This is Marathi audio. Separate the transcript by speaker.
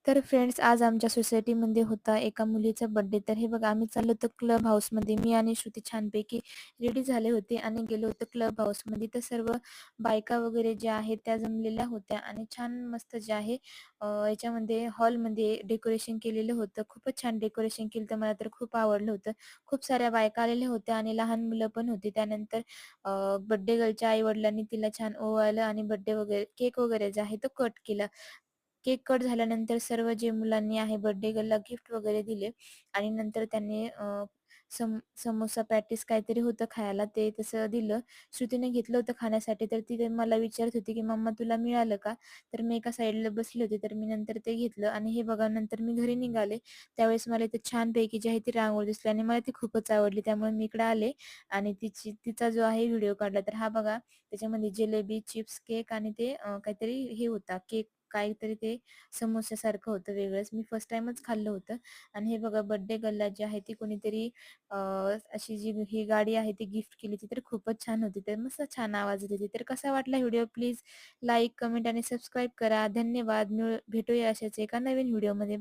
Speaker 1: तर फ्रेंड्स आज आमच्या सोसायटीमध्ये होता एका मुलीचा बर्थडे. तर हे बघा आम्ही चाललो होतो क्लब हाऊसमध्ये. मी आणि श्रुती छानपैकी रेडी झाले होते आणि गेलो होतो क्लब हाऊसमध्ये. तर सर्व बायका वगैरे ज्या आहेत त्या जमलेल्या होत्या आणि छान मस्त जे आहे याच्यामध्ये हॉलमध्ये डेकोरेशन केलेलं होतं. खूपच छान डेकोरेशन केलं तर मला तर खूप आवडलं होतं. खूप साऱ्या बायका आलेल्या होत्या आणि लहान मुलं पण होती. त्यानंतर बर्थडे गर्लच्या आई-वडिलांनी तिला छान ओवाळलं आणि बर्थडे वगैरे केक वगैरे जे आहे तो कट केला. केक कट झाल्यानंतर सर्व जे मुलांनी आहे बर्थडे गर्लला गिफ्ट वगैरे दिले आणि नंतर त्यांनी समोसा पॅटीस काहीतरी होतं खायला ते तसं दिलं. श्रुतीने घेतलं होतं खाण्यासाठी तर ती मला विचारत होती, की "मम्मा तुला मिळालं का?" तर मी एका साईडला बसले होते तर मी नंतर ते घेतलं आणि हे बघा नंतर मी घरी निघाले. त्यावेळेस मला इथे छानपैकी जी आहे ती रांगोळी दिसली आणि मला ती खूपच आवडली. त्यामुळे मी इकडे आले आणि तिचा जो आहे व्हिडिओ काढला. तर हा बघा त्याच्यामध्ये जिलेबी, चिप्स, केक आणि ते काहीतरी हे होता केक काहीतरी ते समोस्यासारखं होतं वेगळंच. मी फर्स्ट टाईमच खाल्लं होतं आणि हे बघा बर्थडे गर्लला जी आहे ती कोणीतरी अशी जी ही गाडी आहे ती गिफ्ट केली होती तर खूपच छान होती. तर मस्त छान आवाज येत होती. तर कसा वाटला व्हिडिओ प्लीज लाईक, कमेंट आणि सबस्क्राईब करा. धन्यवाद. भेटूया अशाच एका नवीन व्हिडिओमध्ये.